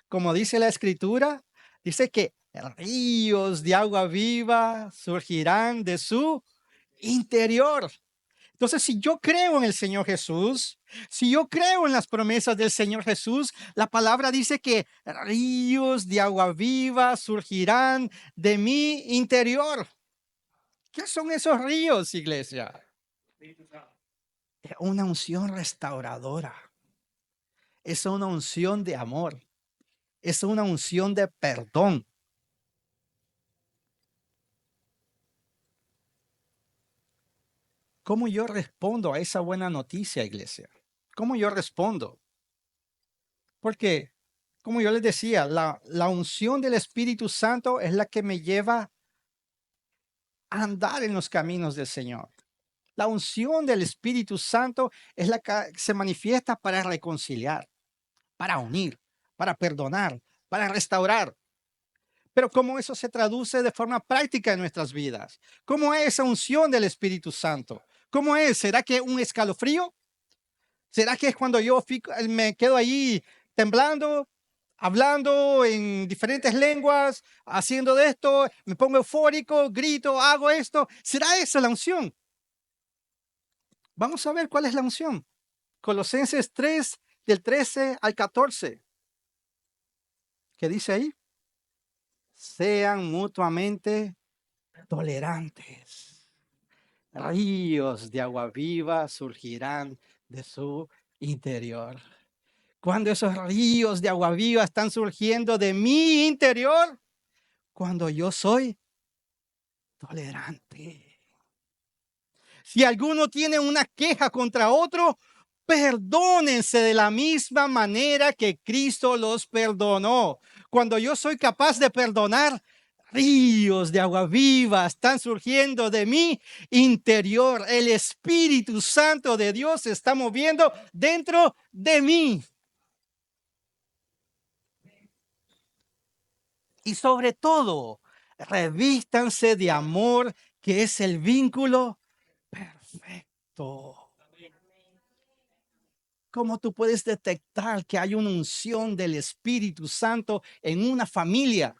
como dice la escritura, dice que ríos de agua viva surgirán de su interior. Entonces, si yo creo en el Señor Jesús, si yo creo en las promesas del Señor Jesús, la palabra dice que ríos de agua viva surgirán de mi interior. ¿Qué son esos ríos, iglesia? Espíritu Santo. Es una unción restauradora. Es una unción de amor. Es una unción de perdón. ¿Cómo yo respondo a esa buena noticia, iglesia? ¿Cómo yo respondo? Porque, como yo les decía, la unción del Espíritu Santo es la que me lleva a andar en los caminos del Señor. La unción del Espíritu Santo es la que se manifiesta para reconciliar, para unir, para perdonar, para restaurar. Pero ¿cómo eso se traduce de forma práctica en nuestras vidas? ¿Cómo es esa unción del Espíritu Santo? ¿Cómo es? ¿Será que un escalofrío? ¿Será que es cuando yo me quedo ahí temblando, hablando en diferentes lenguas, haciendo de esto, me pongo eufórico, grito, hago esto? ¿Será esa la unción? Vamos a ver cuál es la unción. Colosenses 3, del 13 al 14. ¿Qué dice ahí? Sean mutuamente tolerantes. Ríos de agua viva surgirán de su interior. Cuando esos ríos de agua viva están surgiendo de mi interior, cuando yo soy tolerante. Si alguno tiene una queja contra otro, perdónense de la misma manera que Cristo los perdonó. Cuando yo soy capaz de perdonar, ríos de agua viva están surgiendo de mi interior. El Espíritu Santo de Dios se está moviendo dentro de mí. Y sobre todo, revístanse de amor, que es el vínculo perfecto. ¿Cómo tú puedes detectar que hay una unción del Espíritu Santo en una familia?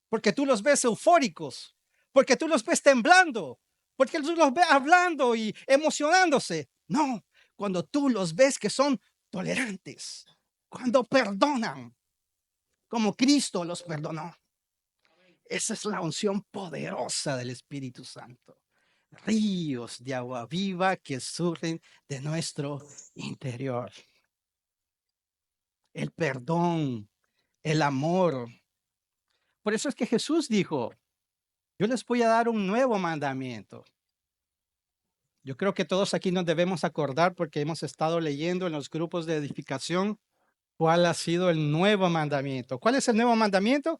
Porque tú los ves eufóricos, porque tú los ves temblando, porque tú los ves hablando y emocionándose. No, cuando tú los ves que son tolerantes, cuando perdonan, como Cristo los perdonó. Esa es la unción poderosa del Espíritu Santo. Ríos de agua viva que surgen de nuestro interior. El perdón, el amor. Por eso es que Jesús dijo, yo les voy a dar un nuevo mandamiento. Yo creo que todos aquí nos debemos acordar porque hemos estado leyendo en los grupos de edificación cuál ha sido el nuevo mandamiento. ¿Cuál es el nuevo mandamiento?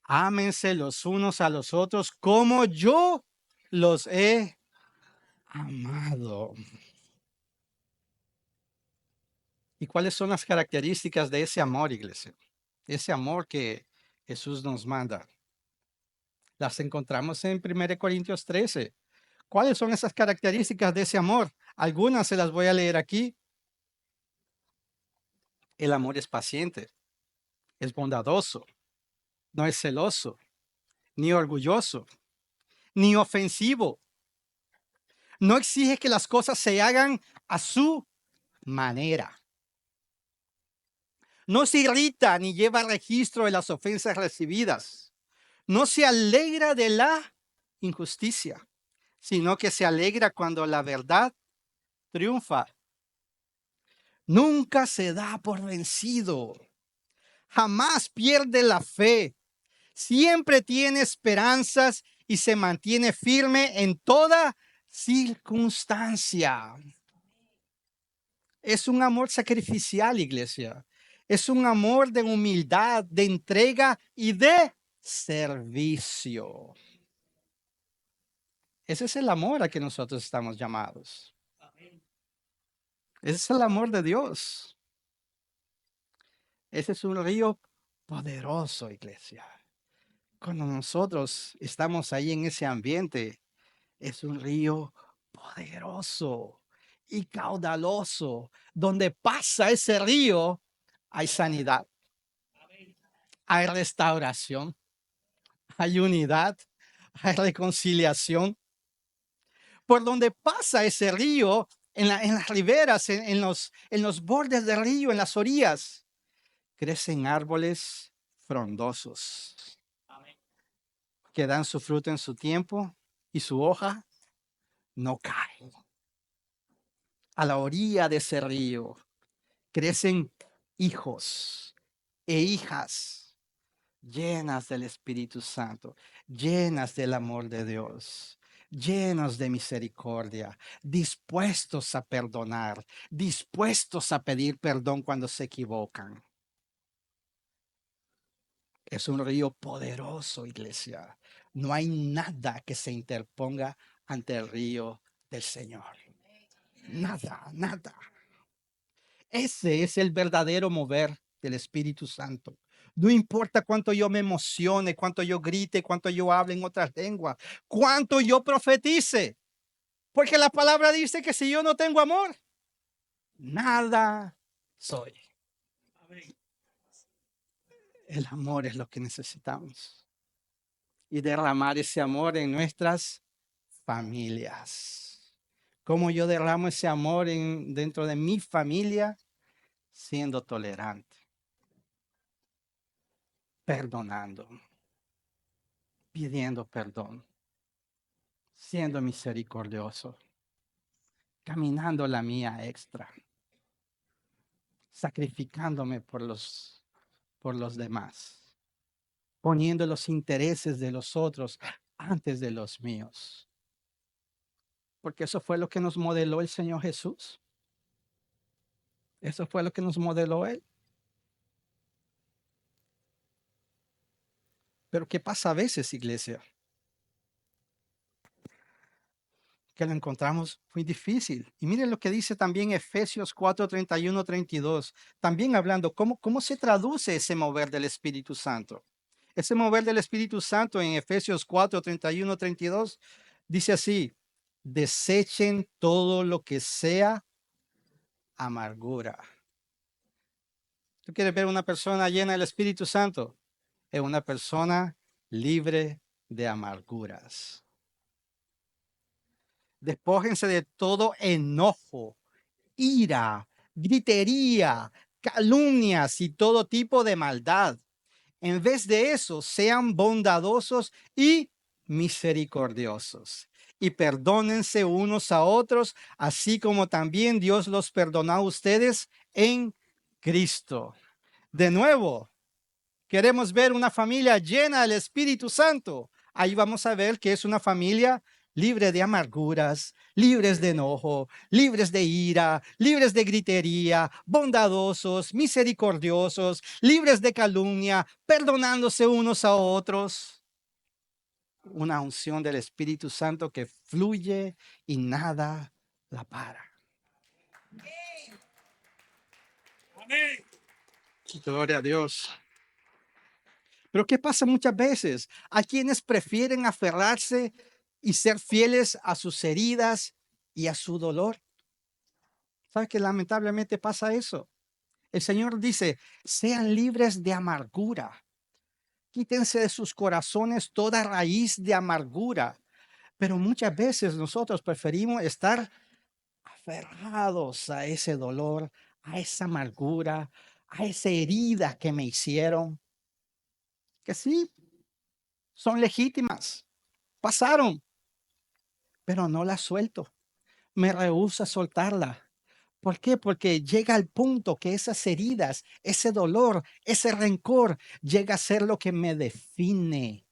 Ámense los unos a los otros como yo los he amado. ¿Y cuáles son las características de ese amor, iglesia? Ese amor que Jesús nos manda. Las encontramos en 1 Corintios 13. ¿Cuáles son esas características de ese amor? Algunas se las voy a leer aquí. El amor es paciente, es bondadoso, no es celoso, ni orgulloso, ni ofensivo. No exige que las cosas se hagan a su manera. No se irrita ni lleva registro de las ofensas recibidas. No se alegra de la injusticia, sino que se alegra cuando la verdad triunfa. Nunca se da por vencido. Jamás pierde la fe. Siempre tiene esperanzas y se mantiene firme en toda circunstancia. Es un amor sacrificial, iglesia. Es un amor de humildad, de entrega y de servicio. Ese es el amor a que nosotros estamos llamados. Ese es el amor de Dios. Ese es un río poderoso, iglesia. Cuando nosotros estamos ahí en ese ambiente, es un río poderoso y caudaloso. Donde pasa ese río, hay sanidad, hay restauración, hay unidad, hay reconciliación. Por donde pasa ese río, en las riberas, en los bordes del río, en las orillas, crecen árboles frondosos que dan su fruto en su tiempo y su hoja no cae. A la orilla de ese río crecen hijos e hijas llenas del Espíritu Santo, llenas del amor de Dios, llenos de misericordia, dispuestos a perdonar, dispuestos a pedir perdón cuando se equivocan. Es un río poderoso, iglesia. No hay nada que se interponga ante el río del Señor. Nada, nada. Ese es el verdadero mover del Espíritu Santo. No importa cuánto yo me emocione, cuánto yo grite, cuánto yo hable en otras lenguas, cuánto yo profetice. Porque la palabra dice que si yo no tengo amor, nada soy. El amor es lo que necesitamos. Y derramar ese amor en nuestras familias. ¿Cómo yo derramo ese amor dentro de mi familia? Siendo tolerante, perdonando, pidiendo perdón, siendo misericordioso, caminando la mía extra, sacrificándome por los demás, poniendo los intereses de los otros antes de los míos. Porque eso fue lo que nos modeló el Señor Jesús. Eso fue lo que nos modeló Él. Pero ¿qué pasa a veces, iglesia? que lo encontramos muy difícil. Y miren lo que dice también Efesios 4, 31, 32. También hablando, ¿cómo se traduce ese mover del Espíritu Santo? Ese mover del Espíritu Santo en Efesios 4, 31, 32 dice así: desechen todo lo que sea amargura. ¿Tú quieres ver una persona llena del Espíritu Santo? Es una persona libre de amarguras. Despójense de todo enojo, ira, gritería, calumnias y todo tipo de maldad. En vez de eso, sean bondadosos y misericordiosos. Y perdónense unos a otros, así como también Dios los perdonó a ustedes en Cristo. De nuevo, queremos ver una familia llena del Espíritu Santo. Ahí vamos a ver que es una familia libre de amarguras, libres de enojo, libres de ira, libres de gritería, bondadosos, misericordiosos, libres de calumnia, perdonándose unos a otros. Una unción del Espíritu Santo que fluye y nada la para. Amén. Gloria a Dios. Pero ¿qué pasa muchas veces? Hay quienes prefieren aferrarse y ser fieles a sus heridas y a su dolor. ¿Sabes que lamentablemente pasa eso? El Señor dice, sean libres de amargura. Quítense de sus corazones toda raíz de amargura. Pero muchas veces nosotros preferimos estar aferrados a ese dolor, a esa amargura, a esa herida que me hicieron. Que sí, son legítimas, pasaron, pero no la suelto. Me rehúso a soltarla. ¿Por qué? Porque llega al punto que esas heridas, ese dolor, ese rencor, llega a ser lo que me define.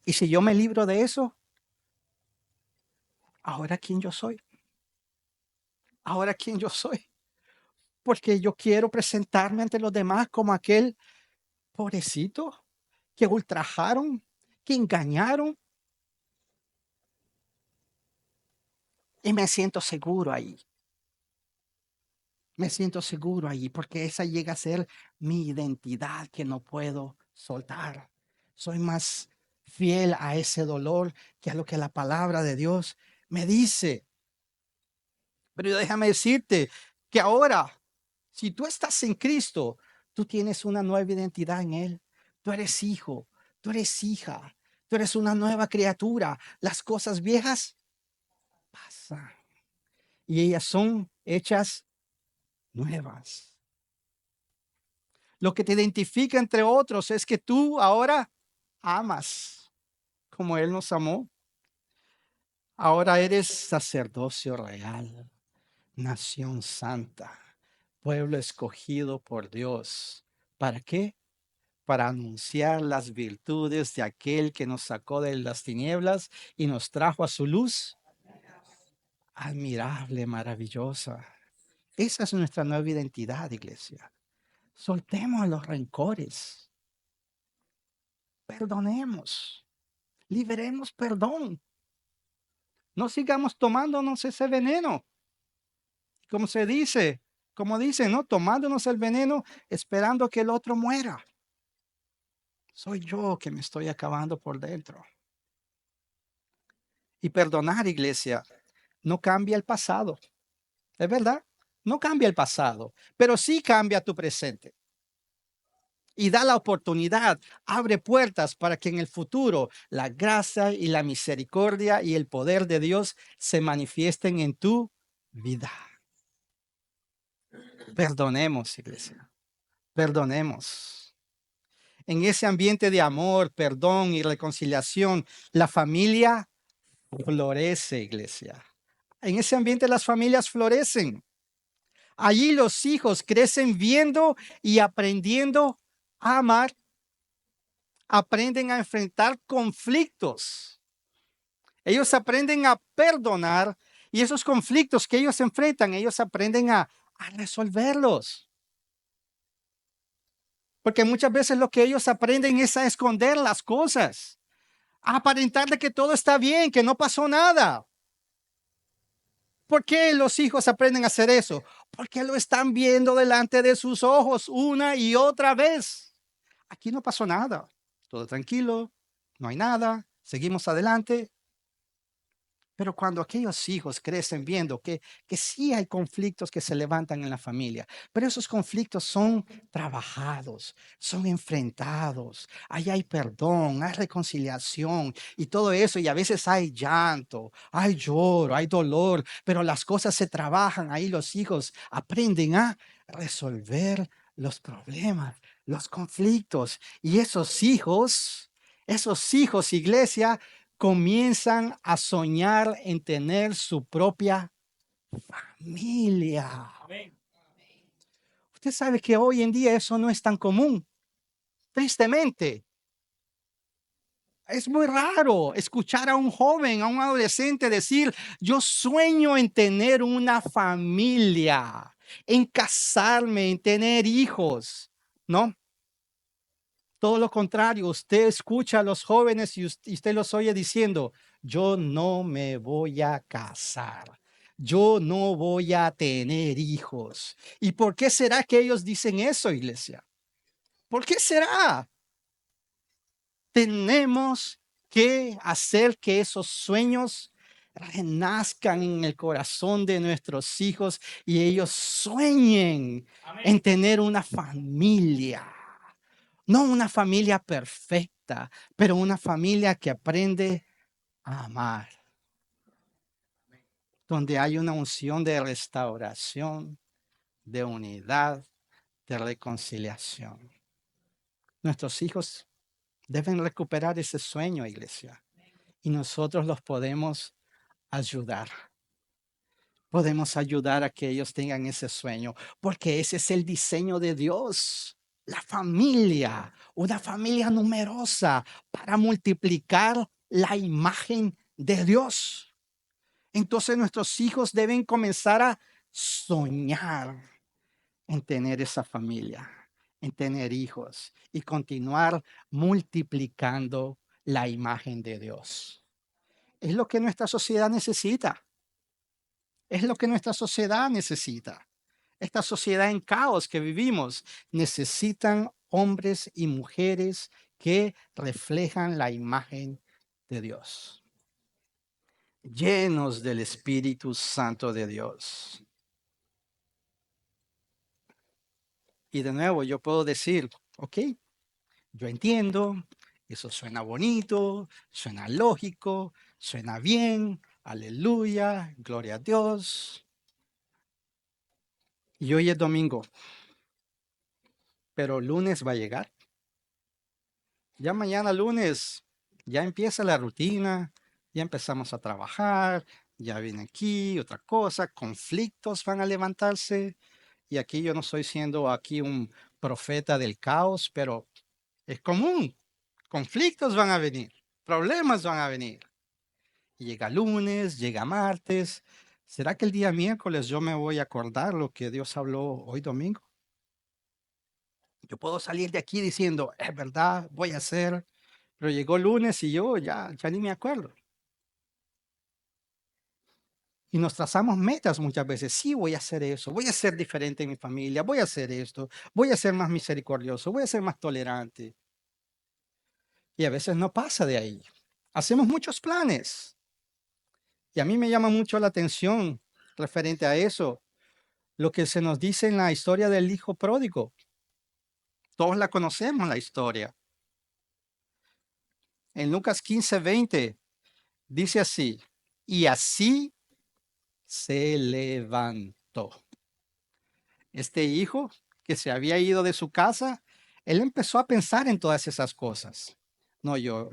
Y si yo me libro de eso, ¿ahora quién yo soy? ¿Ahora quién yo soy? Porque yo quiero presentarme ante los demás como aquel pobrecito que ultrajaron, que engañaron. Y me siento seguro ahí. Me siento seguro allí porque esa llega a ser mi identidad que no puedo soltar. Soy más fiel a ese dolor que a lo que la palabra de Dios me dice. Pero déjame decirte que ahora, si tú estás en Cristo, tú tienes una nueva identidad en Él. Tú eres hijo, tú eres hija, tú eres una nueva criatura. Las cosas viejas pasan y ellas son hechas nuevas. Lo que te identifica entre otros es que tú ahora amas como Él nos amó. Ahora eres sacerdocio real, nación santa, pueblo escogido por Dios. ¿Para qué? Para anunciar las virtudes de aquel que nos sacó de las tinieblas y nos trajo a su luz admirable, maravillosa. Esa es nuestra nueva identidad, iglesia. Soltemos los rencores. Perdonemos, liberemos perdón. No sigamos tomándonos ese veneno. Como se dice, como dicen, ¿no? Tomándonos el veneno esperando que el otro muera. Soy yo que me estoy acabando por dentro. Y perdonar, iglesia, no cambia el pasado. ¿Es verdad? No cambia el pasado, pero sí cambia tu presente. Y da la oportunidad, abre puertas para que en el futuro la gracia y la misericordia y el poder de Dios se manifiesten en tu vida. Perdonemos, iglesia, perdonemos. En ese ambiente de amor, perdón y reconciliación, la familia florece, iglesia. En ese ambiente las familias florecen. Allí los hijos crecen viendo y aprendiendo a amar, aprenden a enfrentar conflictos. Ellos aprenden a perdonar y esos conflictos que ellos enfrentan, ellos aprenden a resolverlos. Porque muchas veces lo que ellos aprenden es a esconder las cosas, aparentar de que todo está bien, que no pasó nada. ¿Por qué los hijos aprenden a hacer eso? Porque lo están viendo delante de sus ojos una y otra vez. Aquí no pasó nada, todo tranquilo, no hay nada, seguimos adelante. Pero cuando aquellos hijos crecen viendo que sí hay conflictos que se levantan en la familia, pero esos conflictos son trabajados, son enfrentados, ahí hay perdón, hay reconciliación y todo eso, y a veces hay llanto, hay lloro, hay dolor, pero las cosas se trabajan, ahí los hijos aprenden a resolver los problemas, los conflictos, y esos hijos, iglesia, comienzan a soñar en tener su propia familia. Amén. Usted sabe que hoy en día eso no es tan común, tristemente. Es muy raro escuchar a un joven, a un adolescente decir, yo sueño en tener una familia, en casarme, en tener hijos, ¿no? Todo lo contrario, usted escucha a los jóvenes y usted los oye diciendo, yo no me voy a casar, yo no voy a tener hijos. ¿Y por qué será que ellos dicen eso, iglesia? ¿Por qué será? Tenemos que hacer que esos sueños renazcan en el corazón de nuestros hijos y ellos sueñen en Amén. tener una familia. No una familia perfecta, pero una familia que aprende a amar, donde hay una unción de restauración, de unidad, de reconciliación. Nuestros hijos deben recuperar ese sueño, iglesia, y nosotros los podemos ayudar. Podemos ayudar a que ellos tengan ese sueño, porque ese es el diseño de Dios. La familia, una familia numerosa para multiplicar la imagen de Dios. Entonces nuestros hijos deben comenzar a soñar en tener esa familia, en tener hijos y continuar multiplicando la imagen de Dios. Es lo que nuestra sociedad necesita. Es lo que nuestra sociedad necesita. Esta sociedad en caos que vivimos necesitan hombres y mujeres que reflejan la imagen de Dios, llenos del Espíritu Santo de Dios. Y de nuevo, yo puedo decir, ok, yo entiendo, eso suena bonito, suena lógico, suena bien, aleluya, gloria a Dios. Y hoy es domingo, pero lunes va a llegar. Ya mañana lunes, ya empieza la rutina, ya empezamos a trabajar, ya viene aquí otra cosa, conflictos van a levantarse. Y aquí yo no estoy siendo aquí un profeta del caos, pero es común. Conflictos van a venir, problemas van a venir. Llega lunes, llega martes. ¿Será que el día miércoles yo me voy a acordar lo que Dios habló hoy domingo? Yo puedo salir de aquí diciendo, es verdad, voy a hacer, pero llegó lunes y yo ya ni me acuerdo. Y nos trazamos metas muchas veces. Sí, voy a hacer eso, voy a ser diferente en mi familia, voy a hacer esto, voy a ser más misericordioso, voy a ser más tolerante. Y a veces no pasa de ahí. Hacemos muchos planes. Y a mí me llama mucho la atención referente a eso, lo que se nos dice en la historia del hijo pródigo. Todos la conocemos, la historia. En Lucas 15:20 dice así, y así se levantó. Este hijo que se había ido de su casa, él empezó a pensar en todas esas cosas. No, yo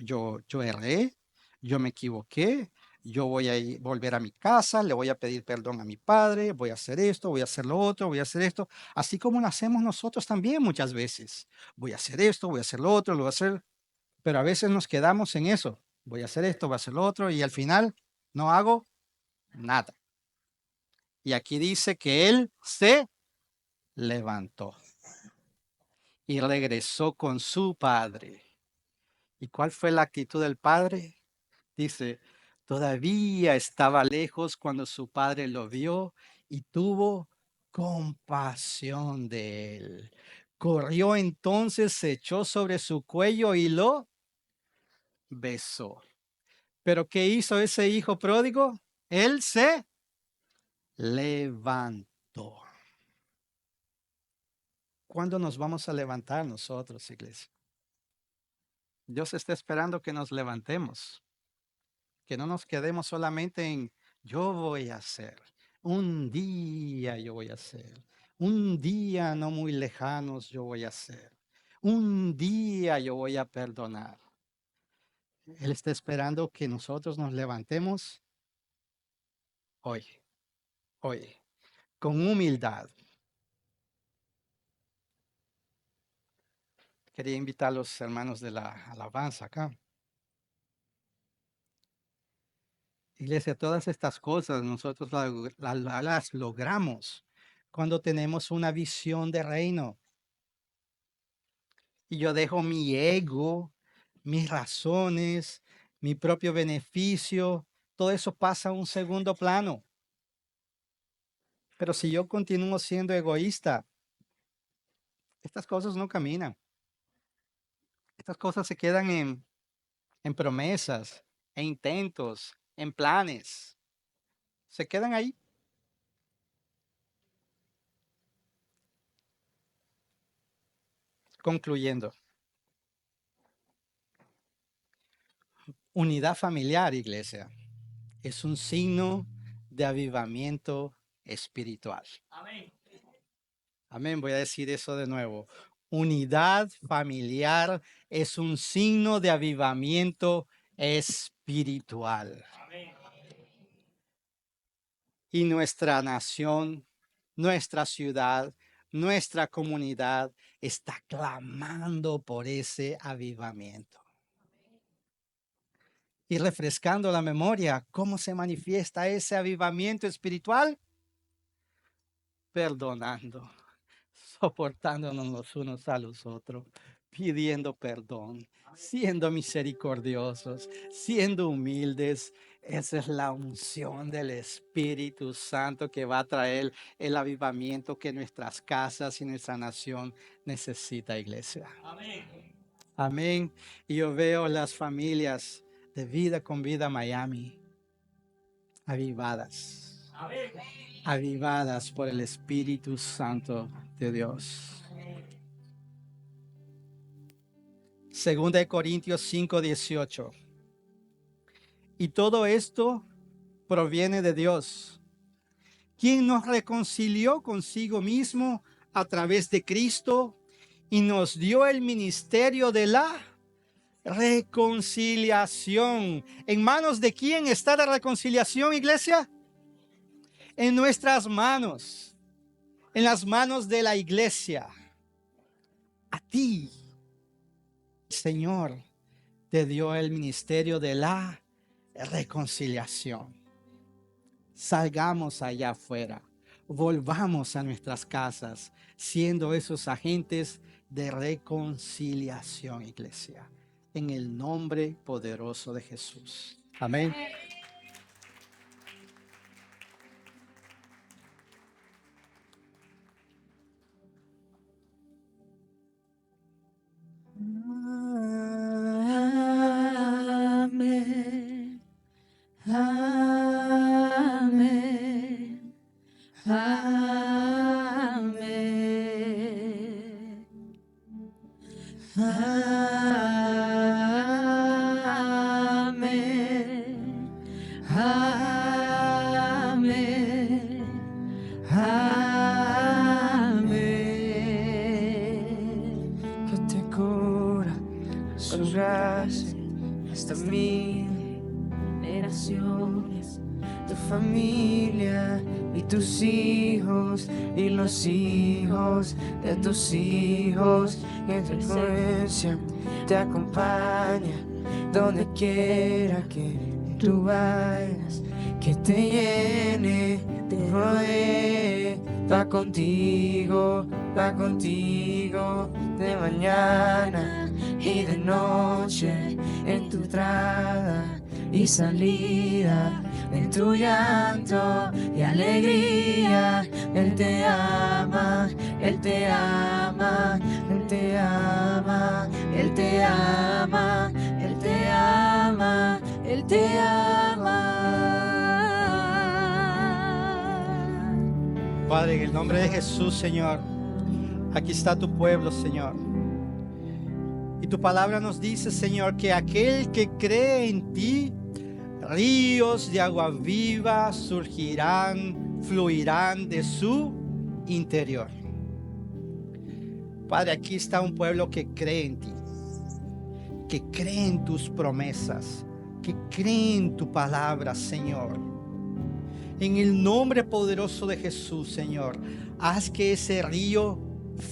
erré, yo me equivoqué, yo voy a volver a mi casa, le voy a pedir perdón a mi padre, voy a hacer esto, voy a hacer lo otro, voy a hacer esto, así como lo hacemos nosotros también muchas veces. Voy a hacer esto, voy a hacer lo otro, lo voy a hacer, pero a veces nos quedamos en eso. Voy a hacer esto, voy a hacer lo otro y al final no hago nada. Y aquí dice que él se levantó y regresó con su padre. ¿Y cuál fue la actitud del padre? Dice, todavía estaba lejos cuando su padre lo vio y tuvo compasión de él. Corrió entonces, se echó sobre su cuello y lo besó. ¿Pero qué hizo ese hijo pródigo? Él se levantó. ¿Cuándo nos vamos a levantar nosotros, iglesia? Dios está esperando que nos levantemos, que no nos quedemos solamente en yo voy a hacer, un día yo voy a hacer, un día no muy lejanos yo voy a hacer, un día yo voy a perdonar. Él está esperando que nosotros nos levantemos hoy, hoy, con humildad. Quería invitar a los hermanos de la alabanza acá. Iglesia, todas estas cosas nosotros las logramos cuando tenemos una visión de reino. Y yo dejo mi ego, mis razones, mi propio beneficio, todo eso pasa a un segundo plano. Pero si yo continúo siendo egoísta, estas cosas no caminan. Estas cosas se quedan en promesas, en intentos, en planes. Se quedan ahí. Concluyendo. Unidad familiar, iglesia, es un signo de avivamiento espiritual. Amén. Amén, voy a decir eso de nuevo. Unidad familiar es un signo de avivamiento espiritual. Amén. Y nuestra nación, nuestra ciudad, nuestra comunidad está clamando por ese avivamiento. Y refrescando la memoria, ¿cómo se manifiesta ese avivamiento espiritual? Perdonando, soportándonos los unos a los otros, pidiendo perdón, siendo misericordiosos, siendo humildes. Esa es la unción del Espíritu Santo que va a traer el avivamiento que nuestras casas y nuestra nación necesita, iglesia. Amén. Amén. Y yo veo las familias de Vida con Vida Miami avivadas. Amén. Avivadas por el Espíritu Santo de Dios. Segunda de Corintios 5:18. Y todo esto proviene de Dios, quien nos reconcilió consigo mismo a través de Cristo y nos dio el ministerio de la reconciliación. ¿En manos de quién está la reconciliación, iglesia? En nuestras manos, en las manos de la iglesia. A ti, Señor, te dio el ministerio de la reconciliación. Salgamos allá afuera, volvamos a nuestras casas, siendo esos agentes de reconciliación, iglesia, en el nombre poderoso de Jesús. Amén. Amén. Amén. Amén. Amén. Amén. Amén. Que te cura con gracia hasta mil generaciones, tu familia y tus hijos y los hijos de tus hijos, que tu influencia te acompaña donde quiera que tú vayas, que te llene, te rodee va contigo, de mañana y de noche, en tu entrada y salida, en tu llanto y alegría. Él te ama, Él te ama, Él te ama, Él te ama, Él te ama, Él te ama. Padre, en el nombre de Jesús, Señor, aquí está tu pueblo, Señor. Y tu palabra nos dice, Señor, que aquel que cree en ti, ríos de agua viva surgirán, fluirán de su interior. Padre, aquí está un pueblo que cree en ti, que cree en tus promesas, que cree en tu palabra, Señor. En el nombre poderoso de Jesús, Señor, haz que ese río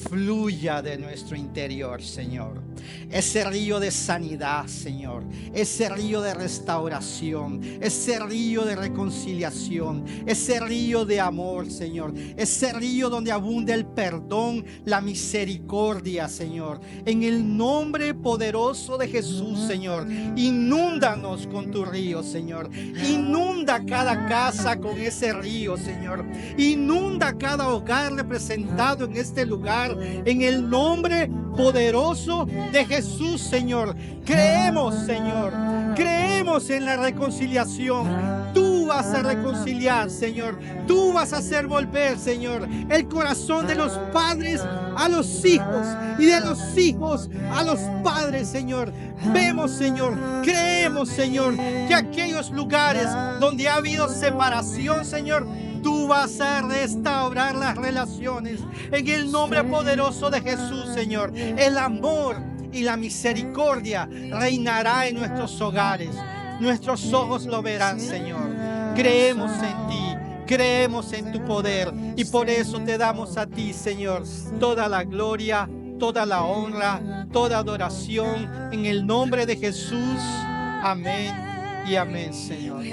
fluya de nuestro interior, Señor. Ese río de sanidad, Señor. Ese río de restauración. Ese río de reconciliación. Ese río de amor, Señor. Ese río donde abunda el perdón, la misericordia, Señor. En el nombre poderoso de Jesús, Señor. Inúndanos con tu río, Señor. Inunda cada casa con ese río, Señor. Inunda cada hogar representado en este lugar. En el nombre poderoso de Jesús, Señor. Creemos, Señor. Creemos en la reconciliación. Tú vas a reconciliar, Señor. Tú vas a hacer volver, Señor, el corazón de los padres a los hijos y de los hijos a los padres, Señor. Vemos, Señor, creemos, Señor, que aquellos lugares donde ha habido separación, Señor, tú vas a restaurar las relaciones. En el nombre poderoso de Jesús, Señor, el amor y la misericordia reinará en nuestros hogares. Nuestros ojos lo verán, Señor. Creemos en ti, creemos en tu poder y por eso te damos a ti, Señor, toda la gloria, toda la honra, toda adoración en el nombre de Jesús. Amén y amén, Señor.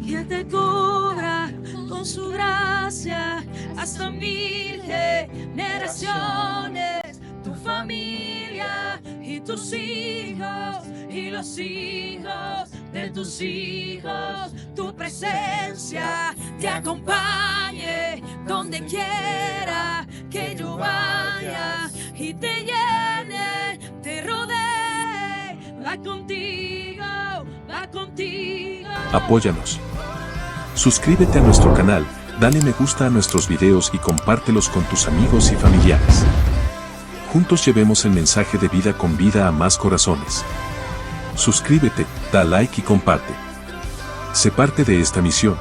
Que te cubra con su gracia hasta 1000 generaciones, tu familia y tus hijos y los hijos de tus hijos, tu presencia te acompañe donde quiera que yo vaya y te llene, te rodee, va contigo, va contigo. Apóyanos. Suscríbete a nuestro canal, dale me gusta a nuestros videos y compártelos con tus amigos y familiares. Juntos llevemos el mensaje de vida con vida a más corazones. Suscríbete, da like y comparte. Sé parte de esta misión.